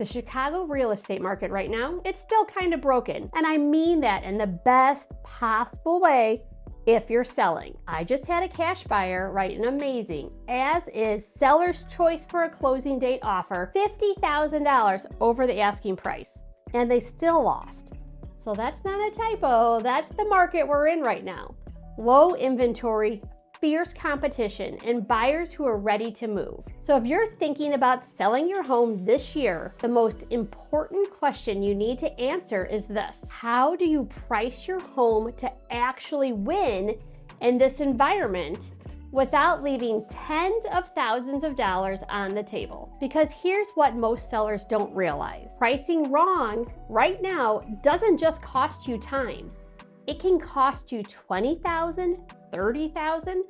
The Chicago real estate market right now, it's still kind of broken. And I mean that in the best possible way if you're selling. I just had a cash buyer write an amazing, as is seller's choice for a closing date offer, $50,000 over the asking price. And they still lost. So that's not a typo, that's the market we're in right now. Low inventory, fierce competition, and buyers who are ready to move. So if you're thinking about selling your home this year, the most important question you need to answer is this: how do you price your home to actually win in this environment without leaving tens of thousands of dollars on the table? Because here's what most sellers don't realize. Pricing wrong right now doesn't just cost you time. It can cost you $20,000, $30,000,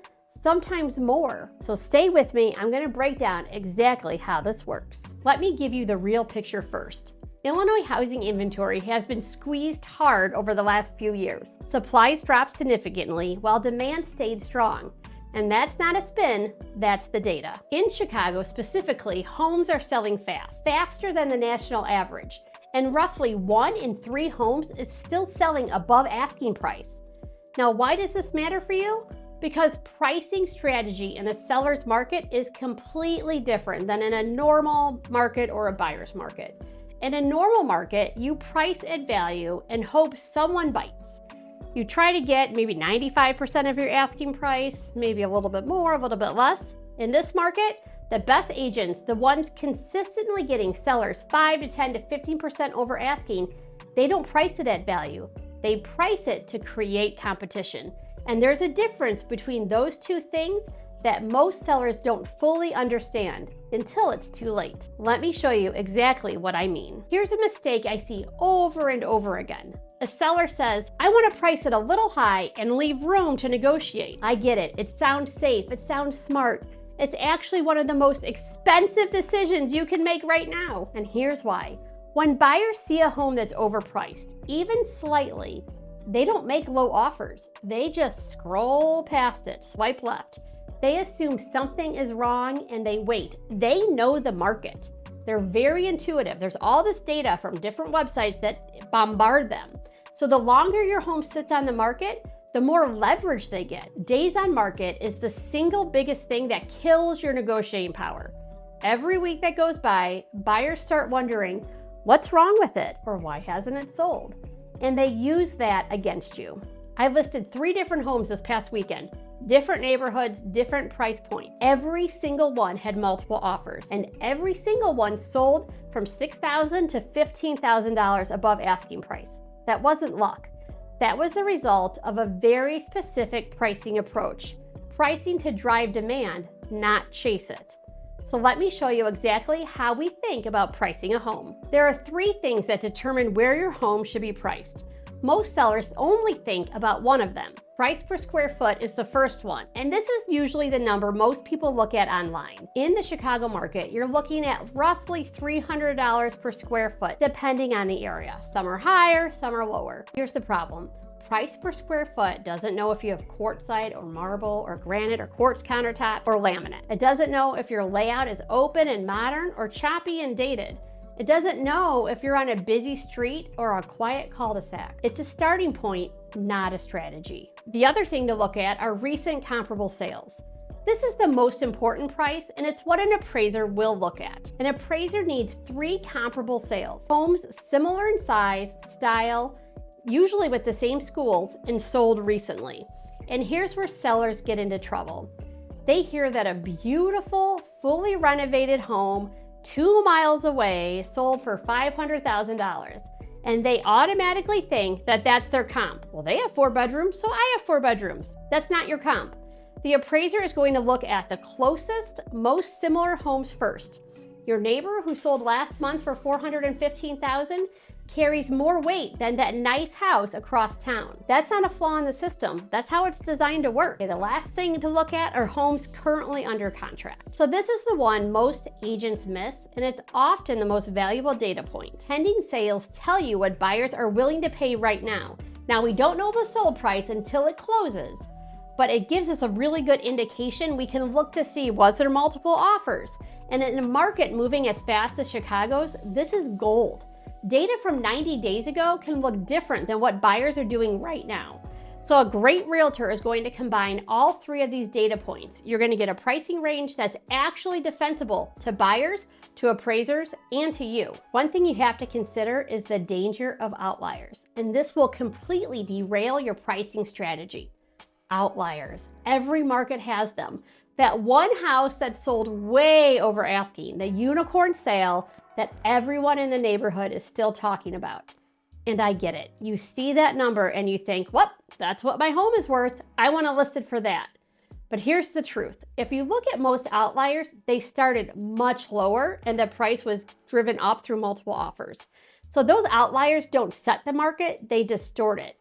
sometimes more. So stay with me, I'm gonna break down exactly how this works. Let me give you the real picture first. Illinois housing inventory has been squeezed hard over the last few years. Supplies dropped significantly while demand stayed strong. And that's not a spin, that's the data. In Chicago specifically, homes are selling fast, faster than the national average. And roughly 1 in 3 homes is still selling above asking price. Now, why does this matter for you? Because pricing strategy in a seller's market is completely different than in a normal market or a buyer's market. In a normal market, you price at value and hope someone bites. You try to get maybe 95% of your asking price, maybe a little bit more, a little bit less. In this market, the best agents, the ones consistently getting sellers 5 to 10 to 15% over asking, they don't price it at value. They price it to create competition. And there's a difference between those two things that most sellers don't fully understand until it's too late. Let me show you exactly what I mean. Here's a mistake I see over and over again. A seller says, I want to price it a little high and leave room to negotiate. I get it. It sounds safe. It sounds smart. It's actually one of the most expensive decisions you can make right now. And here's why. When buyers see a home that's overpriced, even slightly, they don't make low offers. They just scroll past it, swipe left. They assume something is wrong and they wait. They know the market. They're very intuitive. There's all this data from different websites that bombard them. So the longer your home sits on the market, the more leverage they get. Days on market is the single biggest thing that kills your negotiating power. Every week that goes by, buyers start wondering, what's wrong with it? Or why hasn't it sold? And they use that against you. I listed 3 different homes this past weekend, different neighborhoods, different price points. Every single one had multiple offers, and every single one sold from $6,000 to $15,000 above asking price. That wasn't luck. That was the result of a very specific pricing approach. Pricing to drive demand, not chase it. So let me show you exactly how we think about pricing a home. There are 3 things that determine where your home should be priced. Most sellers only think about one of them. Price per square foot is the first one, and this is usually the number most people look at online. In the Chicago market, you're looking at roughly $300 per square foot, depending on the area. Some are higher, some are lower. Here's the problem. Price per square foot doesn't know if you have quartzite or marble or granite or quartz countertop or laminate. It doesn't know if your layout is open and modern or choppy and dated. It doesn't know if you're on a busy street or a quiet cul-de-sac. It's a starting point, not a strategy. The other thing to look at are recent comparable sales. This is the most important price, and it's what an appraiser will look at. An appraiser needs 3 comparable sales. Homes similar in size, style, usually with the same schools, and sold recently. And here's where sellers get into trouble. They hear that a beautiful, fully renovated home 2 miles away sold for $500,000. And they automatically think that that's their comp. Well, they have 4 bedrooms, so I have 4 bedrooms. That's not your comp. The appraiser is going to look at the closest, most similar homes first. Your neighbor who sold last month for $415,000 carries more weight than that nice house across town. That's not a flaw in the system. That's how it's designed to work. Okay, the last thing to look at are homes currently under contract. So this is the one most agents miss, and it's often the most valuable data point. Pending sales tell you what buyers are willing to pay right now. Now, we don't know the sold price until it closes, but it gives us a really good indication. We can look to see, was there multiple offers? And in a market moving as fast as Chicago's, this is gold. Data from 90 days ago can look different than what buyers are doing right now. So a great realtor is going to combine all three of these data points. You're going to get a pricing range that's actually defensible to buyers, to appraisers, and to you. One thing you have to consider is the danger of outliers, and this will completely derail your pricing strategy. Outliers. Every market has them. That one house that sold way over asking, the unicorn sale that everyone in the neighborhood is still talking about. And I get it. You see that number and you think, well, that's what my home is worth. I want to list it for that. But here's the truth. If you look at most outliers, they started much lower and the price was driven up through multiple offers. So those outliers don't set the market, they distort it.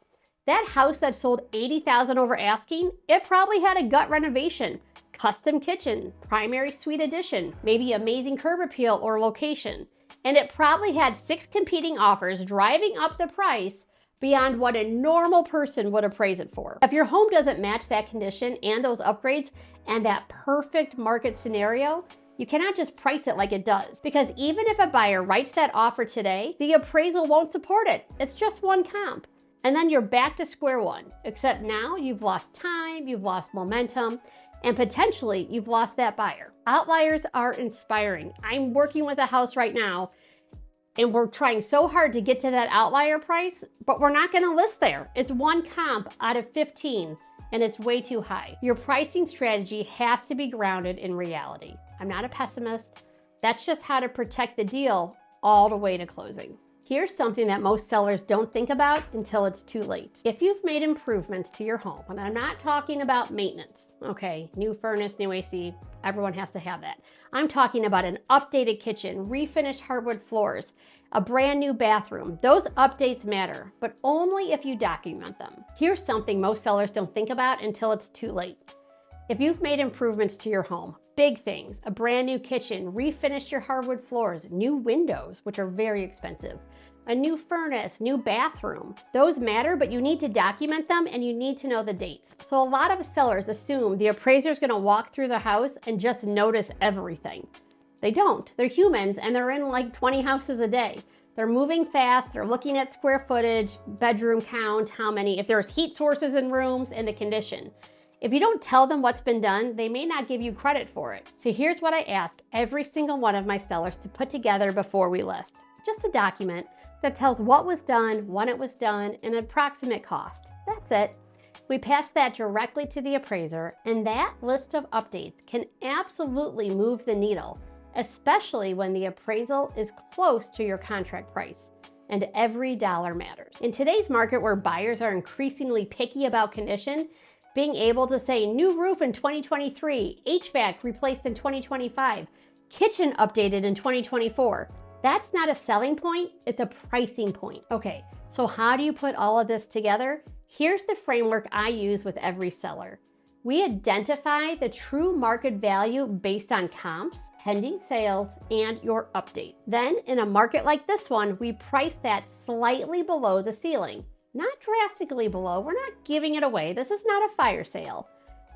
That house that sold $80,000 over asking, it probably had a gut renovation, custom kitchen, primary suite addition, maybe amazing curb appeal or location. And it probably had 6 competing offers driving up the price beyond what a normal person would appraise it for. If your home doesn't match that condition and those upgrades and that perfect market scenario, you cannot just price it like it does. Because even if a buyer writes that offer today, the appraisal won't support it. It's just one comp. And then you're back to square one, except now you've lost time, you've lost momentum, and potentially you've lost that buyer. Outliers are inspiring. I'm working with a house right now and we're trying so hard to get to that outlier price, but we're not gonna list there. It's one comp out of 15 and it's way too high. Your pricing strategy has to be grounded in reality. I'm not a pessimist. That's just how to protect the deal all the way to closing. Here's something that most sellers don't think about until it's too late. If you've made improvements to your home, and I'm not talking about maintenance, okay, new furnace, new AC, everyone has to have that. I'm talking about an updated kitchen, refinished hardwood floors, a brand new bathroom. Those updates matter, but only if you document them. Here's something most sellers don't think about until it's too late. If you've made improvements to your home, big things, a brand new kitchen, refinished your hardwood floors, new windows, which are very expensive, a new furnace, new bathroom. Those matter, but you need to document them and you need to know the dates. So a lot of sellers assume the appraiser is going to walk through the house and just notice everything. They don't. They're humans and they're in like 20 houses a day. They're moving fast, they're looking at square footage, bedroom count, how many, if there's heat sources in rooms, and the condition. If you don't tell them what's been done, they may not give you credit for it. So here's what I ask every single one of my sellers to put together before we list. Just a document that tells what was done, when it was done, and an approximate cost. That's it. We pass that directly to the appraiser, and that list of updates can absolutely move the needle, especially when the appraisal is close to your contract price, and every dollar matters. In today's market where buyers are increasingly picky about condition, being able to say new roof in 2023, HVAC replaced in 2025, kitchen updated in 2024, that's not a selling point, it's a pricing point. Okay, so how do you put all of this together? Here's the framework I use with every seller. We identify the true market value based on comps, pending sales, and your update. Then in a market like this one, we price that slightly below the ceiling. Not drastically below, we're not giving it away. This is not a fire sale.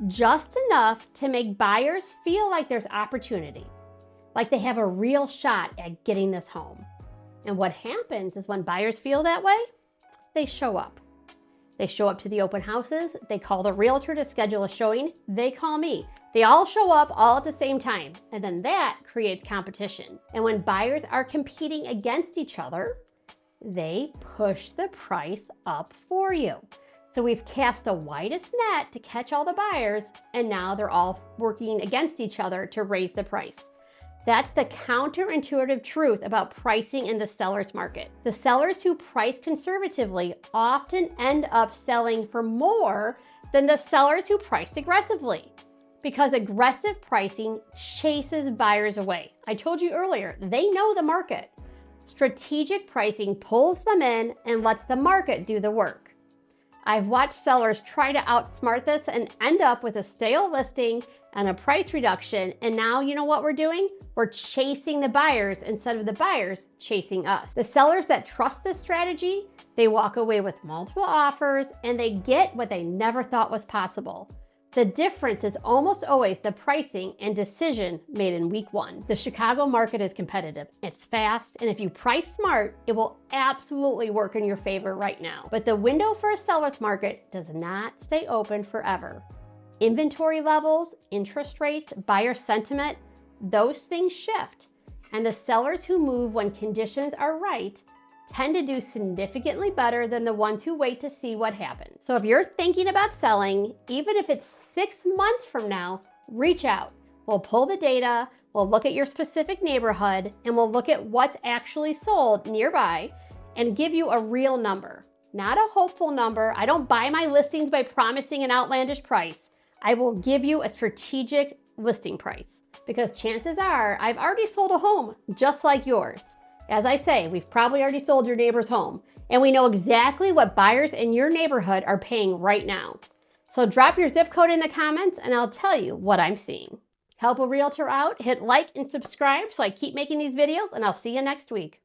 Just enough to make buyers feel like there's opportunity, like they have a real shot at getting this home. And what happens is when buyers feel that way, they show up. They show up to the open houses, they call the realtor to schedule a showing, they call me. They all show up all at the same time, and then that creates competition. And when buyers are competing against each other, they push the price up for you. So we've cast the widest net to catch all the buyers, and now they're all working against each other to raise the price. That's the counterintuitive truth about pricing in the seller's market. The sellers who price conservatively often end up selling for more than the sellers who priced aggressively, because aggressive pricing chases buyers away. I told you earlier, they know the market. Strategic pricing pulls them in and lets the market do the work. I've watched sellers try to outsmart this and end up with a stale listing and a price reduction, and now you know what we're doing? We're chasing the buyers instead of the buyers chasing us. The sellers that trust this strategy, they walk away with multiple offers and they get what they never thought was possible. The difference is almost always the pricing and decision made in week one. The Chicago market is competitive, it's fast, and if you price smart, it will absolutely work in your favor right now. But the window for a seller's market does not stay open forever. Inventory levels, interest rates, buyer sentiment, those things shift. And the sellers who move when conditions are right tend to do significantly better than the ones who wait to see what happens. So if you're thinking about selling, even if it's 6 months from now, reach out. We'll pull the data, we'll look at your specific neighborhood, and we'll look at what's actually sold nearby and give you a real number, not a hopeful number. I don't buy my listings by promising an outlandish price. I will give you a strategic listing price because chances are I've already sold a home just like yours. As I say, we've probably already sold your neighbor's home, and we know exactly what buyers in your neighborhood are paying right now. So drop your zip code in the comments and I'll tell you what I'm seeing. Help a realtor out, hit like and subscribe so I keep making these videos, and I'll see you next week.